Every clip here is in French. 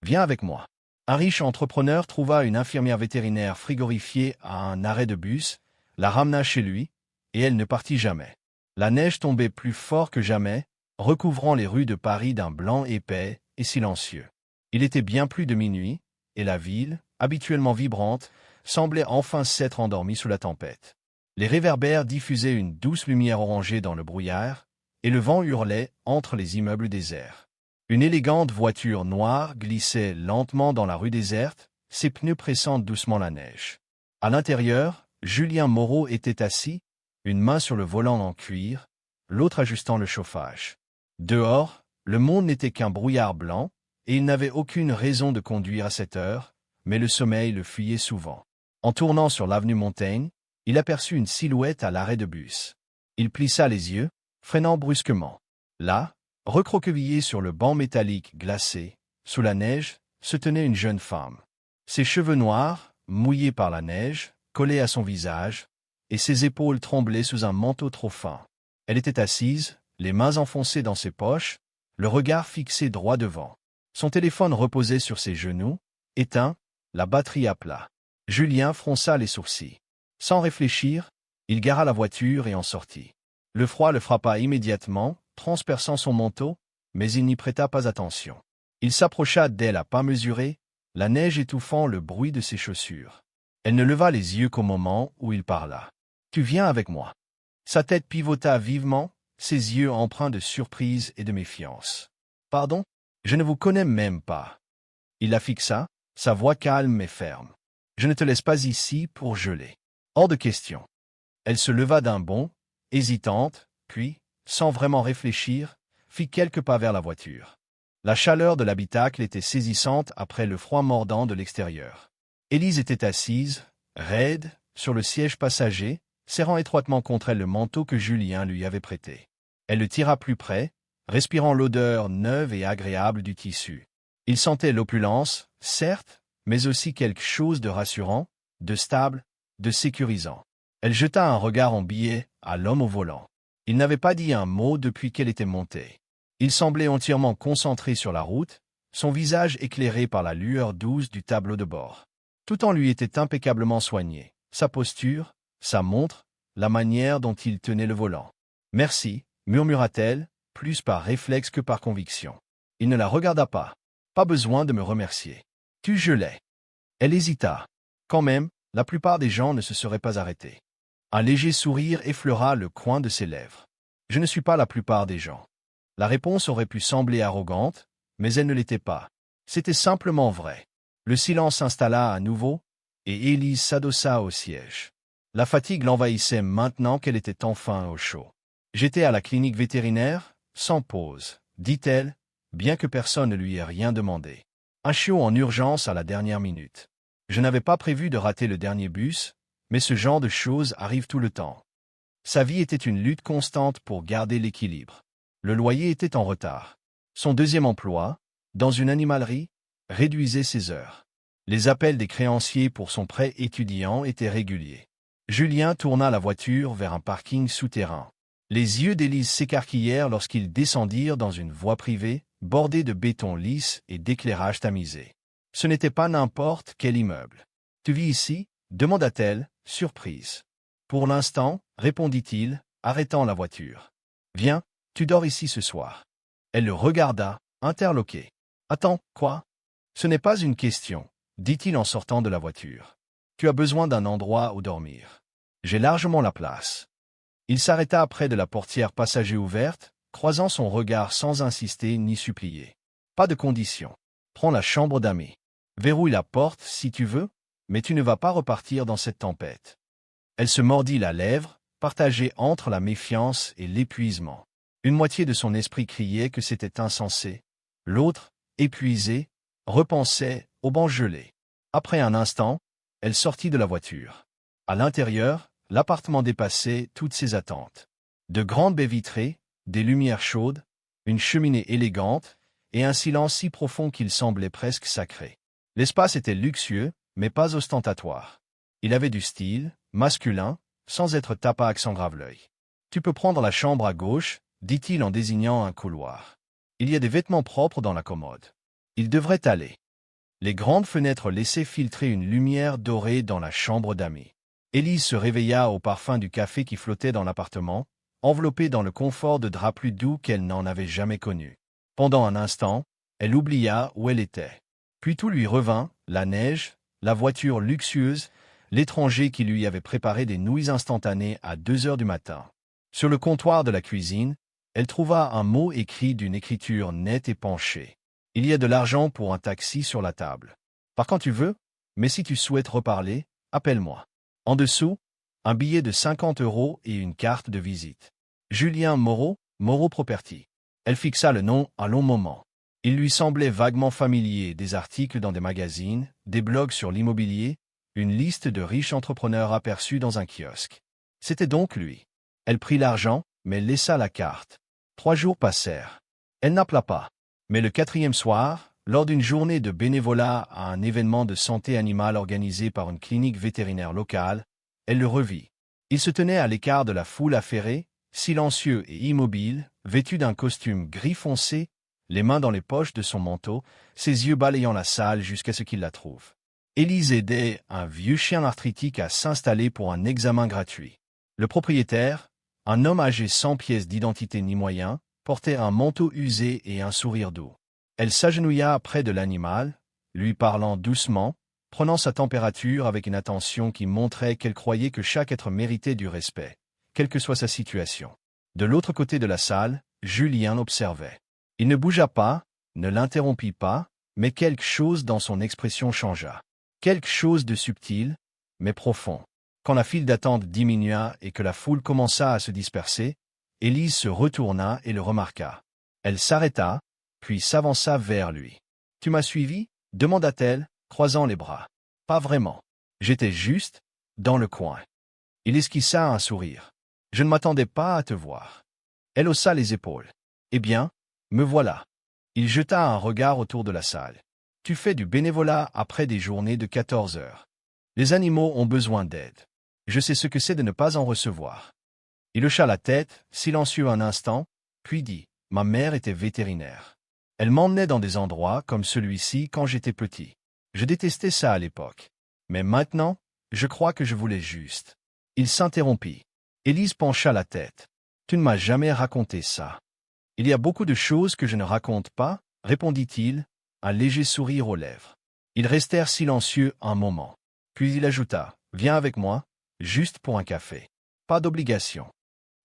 Viens avec moi. Un riche entrepreneur trouva une infirmière vétérinaire frigorifiée à un arrêt de bus, la ramena chez lui, et elle ne partit jamais. La neige tombait plus fort que jamais, recouvrant les rues de Paris d'un blanc épais et silencieux. Il était bien plus de minuit, et la ville, habituellement vibrante, semblait enfin s'être endormie sous la tempête. Les réverbères diffusaient une douce lumière orangée dans le brouillard, et le vent hurlait entre les immeubles déserts. Une élégante voiture noire glissait lentement dans la rue déserte, ses pneus pressant doucement la neige. À l'intérieur, Julien Moreau était assis, une main sur le volant en cuir, l'autre ajustant le chauffage. Dehors, le monde n'était qu'un brouillard blanc, et il n'avait aucune raison de conduire à cette heure, mais le sommeil le fuyait souvent. En tournant sur l'avenue Montaigne, il aperçut une silhouette à l'arrêt de bus. Il plissa les yeux, freinant brusquement. Là, recroquevillée sur le banc métallique glacé, sous la neige, se tenait une jeune femme. Ses cheveux noirs, mouillés par la neige, collaient à son visage, et ses épaules tremblaient sous un manteau trop fin. Elle était assise, les mains enfoncées dans ses poches, le regard fixé droit devant. Son téléphone reposait sur ses genoux, éteint, la batterie à plat. Julien fronça les sourcils. Sans réfléchir, il gara la voiture et en sortit. Le froid le frappa immédiatement, transperçant son manteau, mais il n'y prêta pas attention. Il s'approcha d'elle à pas mesurés, la neige étouffant le bruit de ses chaussures. Elle ne leva les yeux qu'au moment où il parla. « Tu viens avec moi. » Sa tête pivota vivement, ses yeux empreints de surprise et de méfiance. « Pardon? Je ne vous connais même pas. » Il la fixa, sa voix calme mais ferme. « Je ne te laisse pas ici pour geler. » Hors de question. Elle se leva d'un bond, hésitante, puis, sans vraiment réfléchir, fit quelques pas vers la voiture. La chaleur de l'habitacle était saisissante après le froid mordant de l'extérieur. Élise était assise, raide, sur le siège passager, serrant étroitement contre elle le manteau que Julien lui avait prêté. Elle le tira plus près, respirant l'odeur neuve et agréable du tissu. Il sentait l'opulence, certes, mais aussi quelque chose de rassurant, de stable, de sécurisant. Elle jeta un regard en biais à l'homme au volant. Il n'avait pas dit un mot depuis qu'elle était montée. Il semblait entièrement concentré sur la route, son visage éclairé par la lueur douce du tableau de bord. Tout en lui était impeccablement soigné, sa posture, sa montre, la manière dont il tenait le volant. « Merci » murmura-t-elle, plus par réflexe que par conviction. Il ne la regarda pas. « Pas besoin de me remercier. Tu gelais. » Elle hésita. Quand même, la plupart des gens ne se seraient pas arrêtés. Un léger sourire effleura le coin de ses lèvres. « Je ne suis pas la plupart des gens. » La réponse aurait pu sembler arrogante, mais elle ne l'était pas. C'était simplement vrai. Le silence s'installa à nouveau, et Élise s'adossa au siège. La fatigue l'envahissait maintenant qu'elle était enfin au chaud. « J'étais à la clinique vétérinaire, sans pause, dit-elle, bien que personne ne lui ait rien demandé. Un chiot en urgence à la dernière minute. Je n'avais pas prévu de rater le dernier bus, mais ce genre de choses arrive tout le temps. » Sa vie était une lutte constante pour garder l'équilibre. Le loyer était en retard. Son deuxième emploi, dans une animalerie, réduisait ses heures. Les appels des créanciers pour son prêt étudiant étaient réguliers. Julien tourna la voiture vers un parking souterrain. Les yeux d'Élise s'écarquillèrent lorsqu'ils descendirent dans une voie privée, bordée de béton lisse et d'éclairage tamisé. Ce n'était pas n'importe quel immeuble. « Tu vis ici » demanda-t-elle, surprise. « Pour l'instant » répondit-il, arrêtant la voiture. « Viens, tu dors ici ce soir. » Elle le regarda, interloquée. « Attends, quoi ? Ce n'est pas une question, » dit-il en sortant de la voiture. « Tu as besoin d'un endroit où dormir. J'ai largement la place. » Il s'arrêta près de la portière passager ouverte, croisant son regard sans insister ni supplier. « Pas de condition. Prends la chambre d'amis. Verrouille la porte si tu veux, mais tu ne vas pas repartir dans cette tempête. » Elle se mordit la lèvre, partagée entre la méfiance et l'épuisement. Une moitié de son esprit criait que c'était insensé. L'autre, épuisée, repensait au banc gelé. Après un instant, elle sortit de la voiture. À l'intérieur, l'appartement dépassait toutes ses attentes. De grandes baies vitrées, des lumières chaudes, une cheminée élégante, et un silence si profond qu'il semblait presque sacré. L'espace était luxueux, mais pas ostentatoire. Il avait du style, masculin, sans être tapac sans grave-l'œil. « Tu peux prendre la chambre à gauche » dit-il en désignant un couloir. « Il y a des vêtements propres dans la commode. » Il devrait aller. Les grandes fenêtres laissaient filtrer une lumière dorée dans la chambre d'amis. Élise se réveilla au parfum du café qui flottait dans l'appartement, enveloppée dans le confort de draps plus doux qu'elle n'en avait jamais connu. Pendant un instant, elle oublia où elle était. Puis tout lui revint, la neige, la voiture luxueuse, l'étranger qui lui avait préparé des nouilles instantanées à 2 heures du matin. Sur le comptoir de la cuisine, elle trouva un mot écrit d'une écriture nette et penchée. Il y a de l'argent pour un taxi sur la table. Pars quand tu veux, mais si tu souhaites reparler, appelle-moi. En dessous, un billet de 50 € et une carte de visite. Julien Moreau, Moreau Property. Elle fixa le nom un long moment. Il lui semblait vaguement familier, des articles dans des magazines, des blogs sur l'immobilier, une liste de riches entrepreneurs aperçus dans un kiosque. C'était donc lui. Elle prit l'argent, mais laissa la carte. 3 jours passèrent. Elle n'appela pas. Mais le 4e soir, lors d'une journée de bénévolat à un événement de santé animale organisé par une clinique vétérinaire locale, elle le revit. Il se tenait à l'écart de la foule affairée, silencieux et immobile, vêtu d'un costume gris foncé, les mains dans les poches de son manteau, ses yeux balayant la salle jusqu'à ce qu'il la trouve. Élise aidait un vieux chien arthritique à s'installer pour un examen gratuit. Le propriétaire, un homme âgé sans pièce d'identité ni moyens, portait un manteau usé et un sourire doux. Elle s'agenouilla près de l'animal, lui parlant doucement, prenant sa température avec une attention qui montrait qu'elle croyait que chaque être méritait du respect, quelle que soit sa situation. De l'autre côté de la salle, Julien l'observait. Il ne bougea pas, ne l'interrompit pas, mais quelque chose dans son expression changea. Quelque chose de subtil, mais profond. Quand la file d'attente diminua et que la foule commença à se disperser, Élise se retourna et le remarqua. Elle s'arrêta, puis s'avança vers lui. « Tu m'as suivi » demanda-t-elle, croisant les bras. « Pas vraiment. J'étais juste dans le coin. » Il esquissa un sourire. « Je ne m'attendais pas à te voir. » Elle haussa les épaules. « Eh bien, me voilà. » Il jeta un regard autour de la salle. « Tu fais du bénévolat après des journées de 14 heures. Les animaux ont besoin d'aide. Je sais ce que c'est de ne pas en recevoir. » Il hocha la tête, silencieux un instant, puis dit « Ma mère était vétérinaire. Elle m'emmenait dans des endroits comme celui-ci quand j'étais petit. Je détestais ça à l'époque. Mais maintenant, je crois que je voulais juste. » Il s'interrompit. Élise pencha la tête. « Tu ne m'as jamais raconté ça. » « Il y a beaucoup de choses que je ne raconte pas, » répondit-il, un léger sourire aux lèvres. Ils restèrent silencieux un moment. Puis il ajouta « Viens avec moi, juste pour un café. Pas d'obligation. »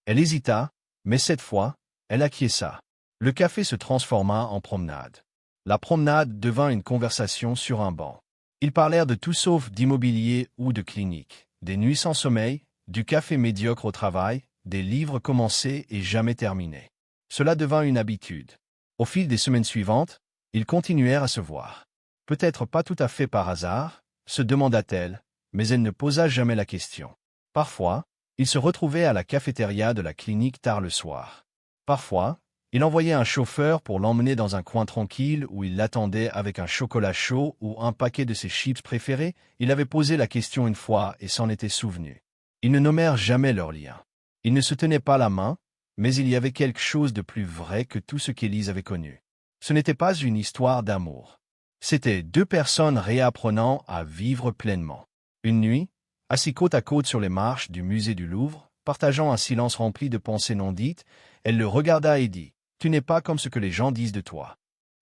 Elle hésita, mais cette fois, elle acquiesça. Le café se transforma en promenade. La promenade devint une conversation sur un banc. Ils parlèrent de tout sauf d'immobilier ou de clinique, des nuits sans sommeil, du café médiocre au travail, des livres commencés et jamais terminés. Cela devint une habitude. Au fil des semaines suivantes, ils continuèrent à se voir. Peut-être pas tout à fait par hasard, se demanda-t-elle, mais elle ne posa jamais la question. Parfois, il se retrouvait à la cafétéria de la clinique tard le soir. Parfois, il envoyait un chauffeur pour l'emmener dans un coin tranquille où il l'attendait avec un chocolat chaud ou un paquet de ses chips préférés. Il avait posé la question une fois et s'en était souvenu. Ils ne nommèrent jamais leur lien. Ils ne se tenaient pas la main, mais il y avait quelque chose de plus vrai que tout ce qu'Élise avait connu. Ce n'était pas une histoire d'amour. C'étaient 2 personnes réapprenant à vivre pleinement. Une nuit, assis côte à côte sur les marches du musée du Louvre, partageant un silence rempli de pensées non dites, elle le regarda et dit « Tu n'es pas comme ce que les gens disent de toi. »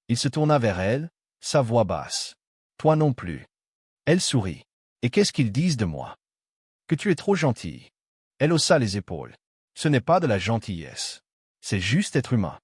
Il se tourna vers elle, sa voix basse. « Toi non plus. » Elle sourit. « Et qu'est-ce qu'ils disent de moi ? » ?»« Que tu es trop gentille. » Elle haussa les épaules. « Ce n'est pas de la gentillesse. C'est juste être humain. »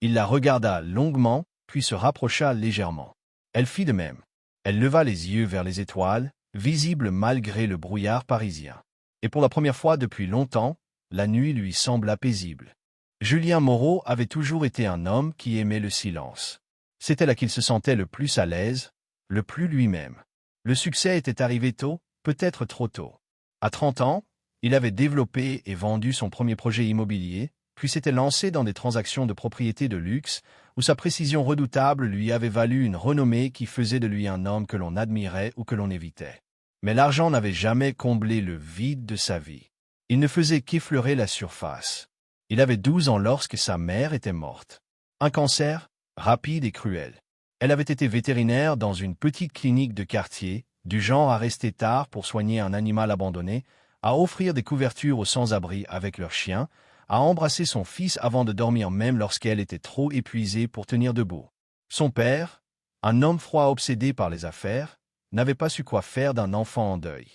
Il la regarda longuement, puis se rapprocha légèrement. Elle fit de même. Elle leva les yeux vers les étoiles, visibles malgré le brouillard parisien. Et pour la première fois depuis longtemps, la nuit lui sembla paisible. Julien Moreau avait toujours été un homme qui aimait le silence. C'était là qu'il se sentait le plus à l'aise, le plus lui-même. Le succès était arrivé tôt, peut-être trop tôt. À 30 ans, il avait développé et vendu son premier projet immobilier, puis s'était lancé dans des transactions de propriété de luxe, où sa précision redoutable lui avait valu une renommée qui faisait de lui un homme que l'on admirait ou que l'on évitait. Mais l'argent n'avait jamais comblé le vide de sa vie. Il ne faisait qu'effleurer la surface. Il avait 12 ans lorsque sa mère était morte. Un cancer, rapide et cruel. Elle avait été vétérinaire dans une petite clinique de quartier, du genre à rester tard pour soigner un animal abandonné, à offrir des couvertures aux sans-abri avec leurs chiens, à embrasser son fils avant de dormir même lorsqu'elle était trop épuisée pour tenir debout. Son père, un homme froid obsédé par les affaires, n'avait pas su quoi faire d'un enfant en deuil.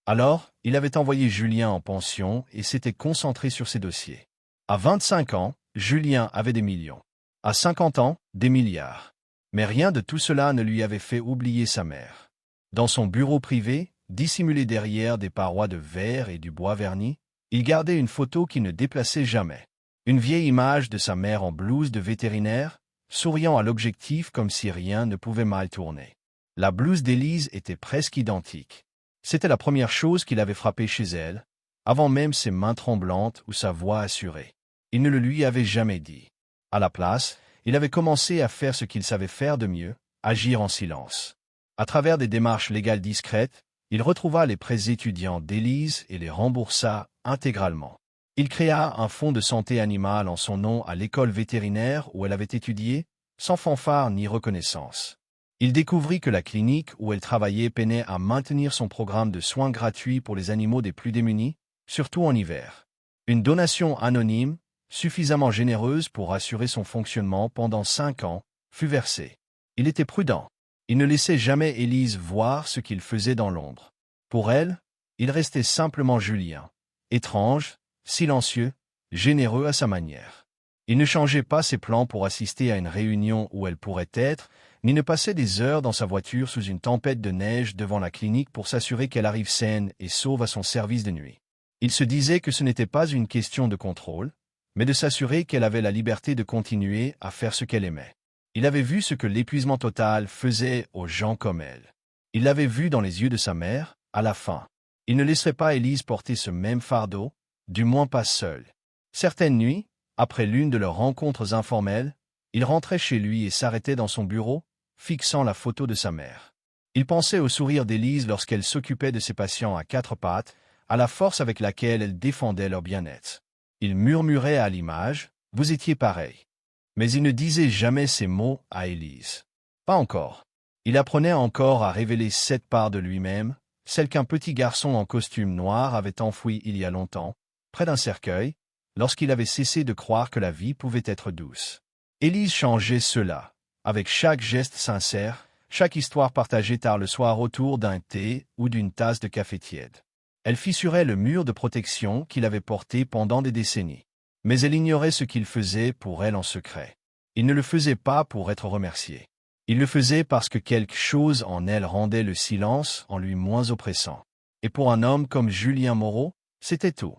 Alors, il avait envoyé Julien en pension et s'était concentré sur ses dossiers. À 25 ans, Julien avait des millions. À 50 ans, des milliards. Mais rien de tout cela ne lui avait fait oublier sa mère. Dans son bureau privé, dissimulé derrière des parois de verre et du bois verni, il gardait une photo qui ne déplaçait jamais. Une vieille image de sa mère en blouse de vétérinaire, souriant à l'objectif comme si rien ne pouvait mal tourner. La blouse d'Élise était presque identique. C'était la première chose qu'il avait frappée chez elle, avant même ses mains tremblantes ou sa voix assurée. Il ne le lui avait jamais dit. À la place, il avait commencé à faire ce qu'il savait faire de mieux, agir en silence. À travers des démarches légales discrètes, il retrouva les prêts étudiants d'Élise et les remboursa intégralement. Il créa un fonds de santé animale en son nom à l'école vétérinaire où elle avait étudié, sans fanfare ni reconnaissance. Il découvrit que la clinique où elle travaillait peinait à maintenir son programme de soins gratuits pour les animaux des plus démunis, surtout en hiver. Une donation anonyme, suffisamment généreuse pour assurer son fonctionnement pendant 5 ans, fut versée. Il était prudent. Il ne laissait jamais Élise voir ce qu'il faisait dans l'ombre. Pour elle, il restait simplement Julien, étrange, silencieux, généreux à sa manière. Il ne changeait pas ses plans pour assister à une réunion où elle pourrait être, ni ne passait des heures dans sa voiture sous une tempête de neige devant la clinique pour s'assurer qu'elle arrive saine et sauve à son service de nuit. Il se disait que ce n'était pas une question de contrôle, mais de s'assurer qu'elle avait la liberté de continuer à faire ce qu'elle aimait. Il avait vu ce que l'épuisement total faisait aux gens comme elle. Il l'avait vu dans les yeux de sa mère, à la fin. Il ne laisserait pas Élise porter ce même fardeau, du moins pas seule. Certaines nuits, après l'une de leurs rencontres informelles, il rentrait chez lui et s'arrêtait dans son bureau, fixant la photo de sa mère. Il pensait au sourire d'Élise lorsqu'elle s'occupait de ses patients à 4 pattes, à la force avec laquelle elle défendait leur bien-être. Il murmurait à l'image, « Vous étiez pareil ». Mais il ne disait jamais ces mots à Élise. Pas encore. Il apprenait encore à révéler cette part de lui-même, celle qu'un petit garçon en costume noir avait enfouie il y a longtemps, près d'un cercueil, lorsqu'il avait cessé de croire que la vie pouvait être douce. Élise changeait cela, avec chaque geste sincère, chaque histoire partagée tard le soir autour d'un thé ou d'une tasse de café tiède. Elle fissurait le mur de protection qu'il avait porté pendant des décennies. Mais elle ignorait ce qu'il faisait pour elle en secret. Il ne le faisait pas pour être remercié. Il le faisait parce que quelque chose en elle rendait le silence en lui moins oppressant. Et pour un homme comme Julien Moreau, c'était tout.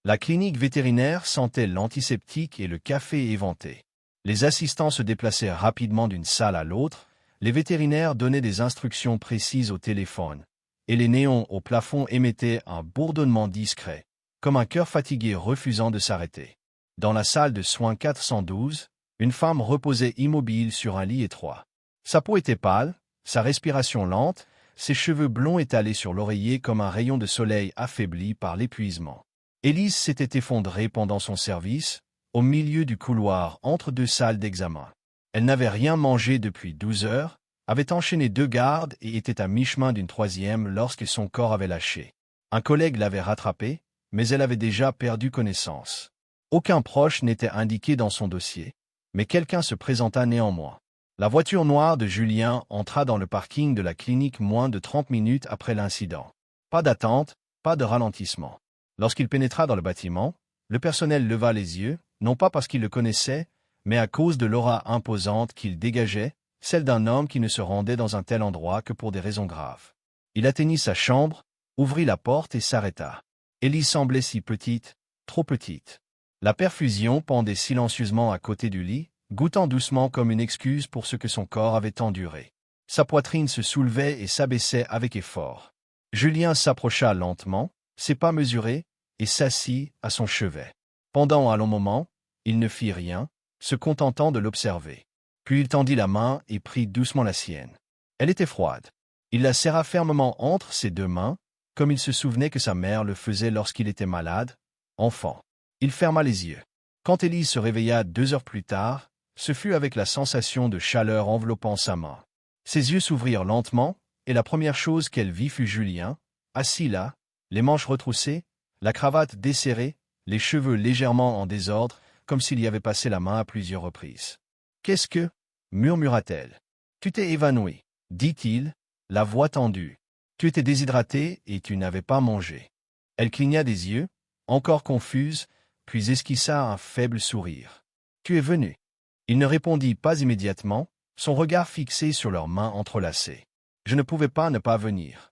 La clinique vétérinaire sentait l'antiseptique et le café éventé. Les assistants se déplaçaient rapidement d'une salle à l'autre, les vétérinaires donnaient des instructions précises au téléphone, et les néons au plafond émettaient un bourdonnement discret, comme un cœur fatigué refusant de s'arrêter. Dans la salle de soins 412, une femme reposait immobile sur un lit étroit. Sa peau était pâle, sa respiration lente, ses cheveux blonds étalés sur l'oreiller comme un rayon de soleil affaibli par l'épuisement. Élise s'était effondrée pendant son service, au milieu du couloir entre 2 salles d'examen. Elle n'avait rien mangé depuis 12 heures, avait enchaîné 2 gardes et était à mi-chemin d'une 3e lorsque son corps avait lâché. Un collègue l'avait rattrapée, mais elle avait déjà perdu connaissance. Aucun proche n'était indiqué dans son dossier, mais quelqu'un se présenta néanmoins. La voiture noire de Julien entra dans le parking de la clinique moins de 30 minutes après l'incident. Pas d'attente, pas de ralentissement. Lorsqu'il pénétra dans le bâtiment, le personnel leva les yeux, non pas parce qu'il le connaissait, mais à cause de l'aura imposante qu'il dégageait, celle d'un homme qui ne se rendait dans un tel endroit que pour des raisons graves. Il atteignit sa chambre, ouvrit la porte et s'arrêta. Élise semblait si petite, trop petite. La perfusion pendait silencieusement à côté du lit, goûtant doucement comme une excuse pour ce que son corps avait enduré. Sa poitrine se soulevait et s'abaissait avec effort. Julien s'approcha lentement, ses pas mesurés, et s'assit à son chevet. Pendant un long moment, il ne fit rien, se contentant de l'observer. Puis il tendit la main et prit doucement la sienne. Elle était froide. Il la serra fermement entre ses 2 mains, comme il se souvenait que sa mère le faisait lorsqu'il était malade, enfant. Il ferma les yeux. Quand Élise se réveilla 2 heures plus tard, ce fut avec la sensation de chaleur enveloppant sa main. Ses yeux s'ouvrirent lentement, et la première chose qu'elle vit fut Julien, assis là, les manches retroussées, la cravate desserrée, les cheveux légèrement en désordre, comme s'il y avait passé la main à plusieurs reprises. « Qu'est-ce que » murmura-t-elle. « Tu t'es évanoui, » dit-il, la voix tendue. « Tu étais déshydraté et tu n'avais pas mangé. » Elle cligna des yeux, encore confuse, puis esquissa un faible sourire. « Tu es venu. » Il ne répondit pas immédiatement, son regard fixé sur leurs mains entrelacées. « Je ne pouvais pas ne pas venir. »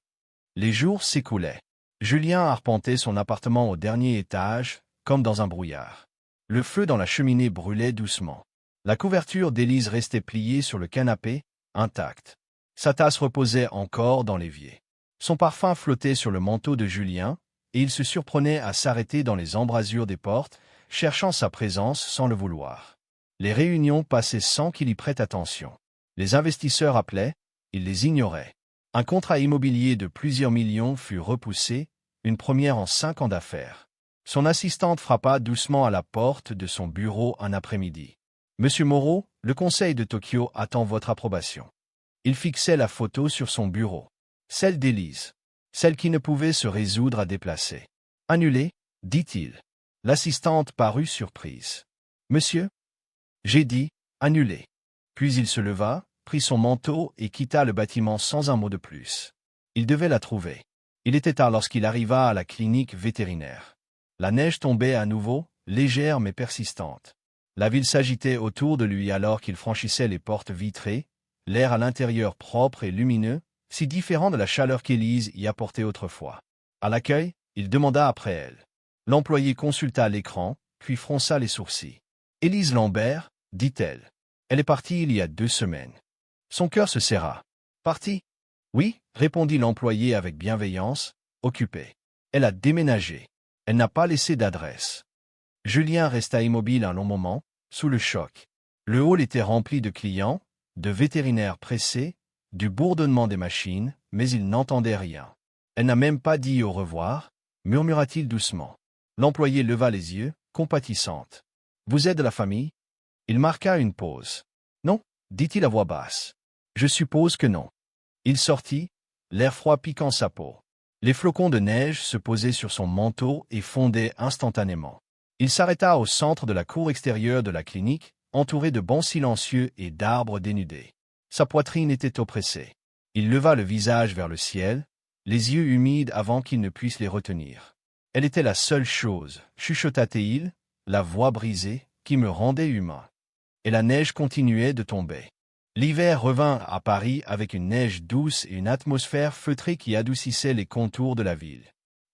Les jours s'écoulaient. Julien arpentait son appartement au dernier étage, comme dans un brouillard. Le feu dans la cheminée brûlait doucement. La couverture d'Élise restait pliée sur le canapé, intacte. Sa tasse reposait encore dans l'évier. Son parfum flottait sur le manteau de Julien, et il se surprenait à s'arrêter dans les embrasures des portes, cherchant sa présence sans le vouloir. Les réunions passaient sans qu'il y prête attention. Les investisseurs appelaient, il les ignorait. Un contrat immobilier de plusieurs millions fut repoussé, une première en 5 ans d'affaires. Son assistante frappa doucement à la porte de son bureau un après-midi. « Monsieur Moreau, le Conseil de Tokyo attend votre approbation. » Il fixait la photo sur son bureau. Celle d'Élise. Celle qui ne pouvait se résoudre à déplacer. « Annulée, dit-il. L'assistante parut surprise. « Monsieur ?» J'ai dit « annulée. » Puis il se leva, prit son manteau et quitta le bâtiment sans un mot de plus. Il devait la trouver. Il était tard lorsqu'il arriva à la clinique vétérinaire. La neige tombait à nouveau, légère mais persistante. La ville s'agitait autour de lui alors qu'il franchissait les portes vitrées, l'air à l'intérieur propre et lumineux, si différent de la chaleur qu'Élise y apportait autrefois. À l'accueil, il demanda après elle. L'employé consulta l'écran, puis fronça les sourcils. « Élise Lambert, dit-elle. Elle est partie il y a 2 semaines. » Son cœur se serra. « Partie ?» « Oui, répondit l'employé avec bienveillance, occupée. Elle a déménagé. Elle n'a pas laissé d'adresse. » Julien resta immobile un long moment, sous le choc. Le hall était rempli de clients, de vétérinaires pressés, du bourdonnement des machines, mais il n'entendait rien. « Elle n'a même pas dit au revoir, » murmura-t-il doucement. L'employé leva les yeux, compatissante. « Vous êtes de la famille ?» Il marqua une pause. « Non, dit-il à voix basse. Je suppose que non. » Il sortit, l'air froid piquant sa peau. Les flocons de neige se posaient sur son manteau et fondaient instantanément. Il s'arrêta au centre de la cour extérieure de la clinique, entouré de bancs silencieux et d'arbres dénudés. Sa poitrine était oppressée. Il leva le visage vers le ciel, les yeux humides avant qu'il ne puisse les retenir. « Elle était la seule chose, chuchota-t-il, la voix brisée, qui me rendait humain. » Et la neige continuait de tomber. L'hiver revint à Paris avec une neige douce et une atmosphère feutrée qui adoucissait les contours de la ville.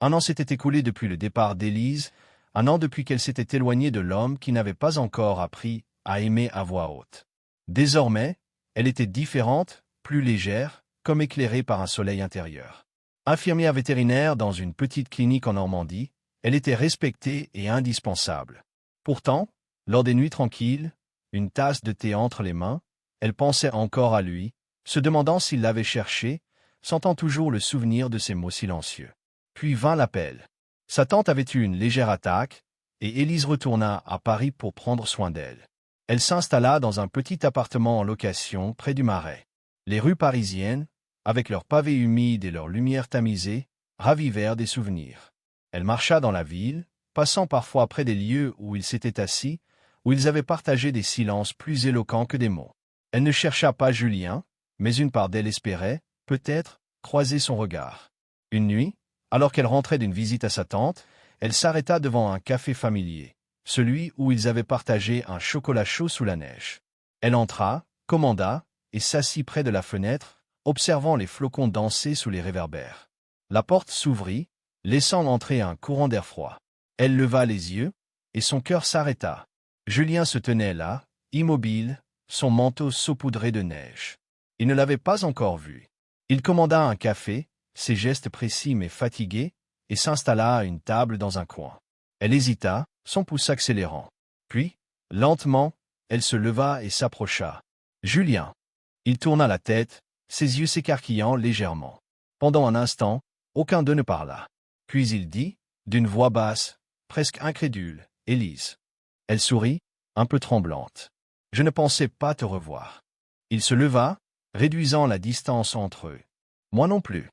1 an s'était écoulé depuis le départ d'Élise, 1 an depuis qu'elle s'était éloignée de l'homme qui n'avait pas encore appris à aimer à voix haute. Désormais, elle était différente, plus légère, comme éclairée par un soleil intérieur. Infirmière vétérinaire dans une petite clinique en Normandie, elle était respectée et indispensable. Pourtant, lors des nuits tranquilles, une tasse de thé entre les mains, elle pensait encore à lui, se demandant s'il l'avait cherché, sentant toujours le souvenir de ses mots silencieux. Puis vint l'appel. Sa tante avait eu une légère attaque, et Élise retourna à Paris pour prendre soin d'elle. Elle s'installa dans un petit appartement en location près du Marais. Les rues parisiennes, avec leurs pavés humides et leurs lumières tamisées, ravivèrent des souvenirs. Elle marcha dans la ville, passant parfois près des lieux où ils s'étaient assis, où ils avaient partagé des silences plus éloquents que des mots. Elle ne chercha pas Julien, mais une part d'elle espérait, peut-être, croiser son regard. Une nuit, alors qu'elle rentrait d'une visite à sa tante, elle s'arrêta devant un café familier, celui où ils avaient partagé un chocolat chaud sous la neige. Elle entra, commanda, et s'assit près de la fenêtre, observant les flocons danser sous les réverbères. La porte s'ouvrit, laissant entrer un courant d'air froid. Elle leva les yeux, et son cœur s'arrêta. Julien se tenait là, immobile, son manteau saupoudré de neige. Il ne l'avait pas encore vue. Il commanda un café, ses gestes précis mais fatigués, et s'installa à une table dans un coin. Elle hésita, son pouls s'accélérant. Puis, lentement, elle se leva et s'approcha. « Julien !» Il tourna la tête, ses yeux s'écarquillant légèrement. Pendant un instant, aucun d'eux ne parla. Puis il dit, d'une voix basse, presque incrédule, « Élise !» Elle sourit, un peu tremblante. Je ne pensais pas te revoir. Il se leva, réduisant la distance entre eux. Moi non plus.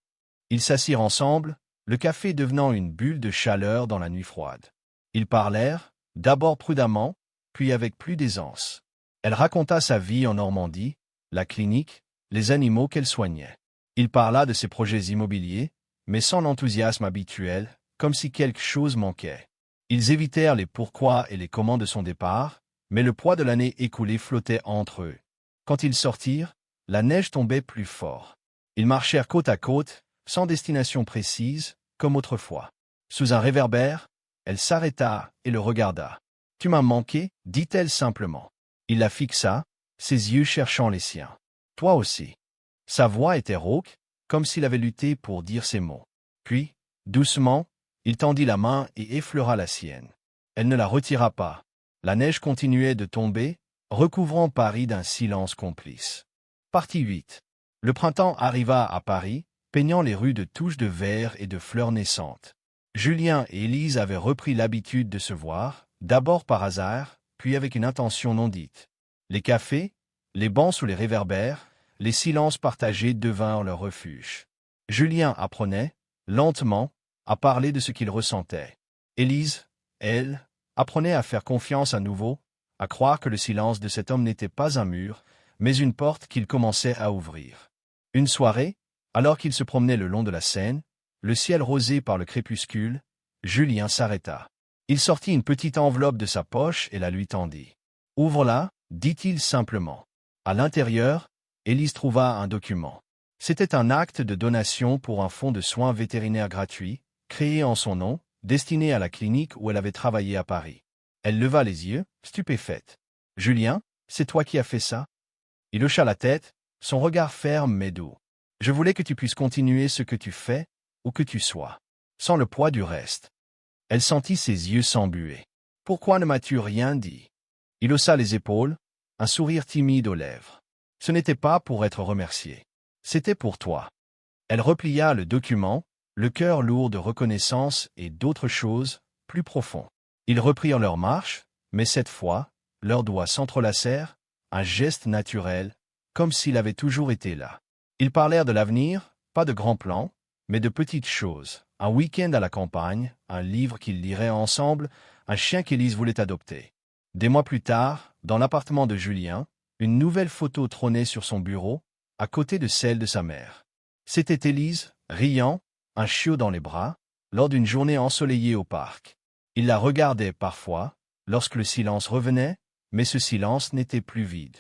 Ils s'assirent ensemble, le café devenant une bulle de chaleur dans la nuit froide. Ils parlèrent, d'abord prudemment, puis avec plus d'aisance. Elle raconta sa vie en Normandie, la clinique, les animaux qu'elle soignait. Il parla de ses projets immobiliers, mais sans l'enthousiasme habituel, comme si quelque chose manquait. Ils évitèrent les pourquoi et les comment de son départ, mais le poids de l'année écoulée flottait entre eux. Quand ils sortirent, la neige tombait plus fort. Ils marchèrent côte à côte, sans destination précise, comme autrefois. Sous un réverbère, elle s'arrêta et le regarda. « Tu m'as manqué » dit-elle simplement. Il la fixa, ses yeux cherchant les siens. « Toi aussi. » Sa voix était rauque, comme s'il avait lutté pour dire ces mots. Puis, doucement, il tendit la main et effleura la sienne. Elle ne la retira pas. La neige continuait de tomber, recouvrant Paris d'un silence complice. Partie 8. Le printemps arriva à Paris, peignant les rues de touches de verre et de fleurs naissantes. Julien et Élise avaient repris l'habitude de se voir, d'abord par hasard, puis avec une intention non dite. Les cafés, les bancs sous les réverbères, les silences partagés devinrent leur refuge. Julien apprenait, lentement, à parler de ce qu'il ressentait. Élise, elle, apprenait à faire confiance à nouveau, à croire que le silence de cet homme n'était pas un mur, mais une porte qu'il commençait à ouvrir. Une soirée, alors qu'il se promenait le long de la Seine, le ciel rosé par le crépuscule, Julien s'arrêta. Il sortit une petite enveloppe de sa poche et la lui tendit. « Ouvre-la » dit-il simplement. À l'intérieur, Élise trouva un document. C'était un acte de donation pour un fonds de soins vétérinaires gratuits, créé en son nom, destiné à la clinique où elle avait travaillé à Paris. Elle leva les yeux, stupéfaite. « Julien, c'est toi qui as fait ça ?» Il hocha la tête, son regard ferme mais doux. « Je voulais que tu puisses continuer ce que tu fais, où que tu sois, sans le poids du reste. » Elle sentit ses yeux s'embuer. « Pourquoi ne m'as-tu rien dit ?» Il haussa les épaules, un sourire timide aux lèvres. « Ce n'était pas pour être remercié. C'était pour toi. » Elle replia le document, le cœur lourd de reconnaissance et d'autres choses, plus profonds. Ils reprirent leur marche, mais cette fois, leurs doigts s'entrelacèrent, un geste naturel, comme s'il avait toujours été là. Ils parlèrent de l'avenir, pas de grands plans, mais de petites choses. Un week-end à la campagne, un livre qu'ils liraient ensemble, un chien qu'Élise voulait adopter. Des mois plus tard, dans l'appartement de Julien, une nouvelle photo trônait sur son bureau, à côté de celle de sa mère. C'était Élise, riant, un chiot dans les bras, lors d'une journée ensoleillée au parc. Il la regardait parfois, lorsque le silence revenait, mais ce silence n'était plus vide.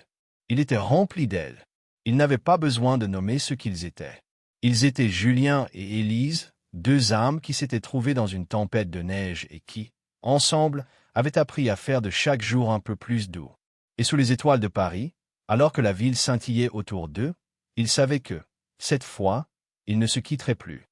Il était rempli d'elle. Il n'avait pas besoin de nommer ce qu'ils étaient. Ils étaient Julien et Élise, deux âmes qui s'étaient trouvées dans une tempête de neige et qui, ensemble, avaient appris à faire de chaque jour un peu plus doux. Et sous les étoiles de Paris, alors que la ville scintillait autour d'eux, ils savaient que, cette fois, ils ne se quitteraient plus.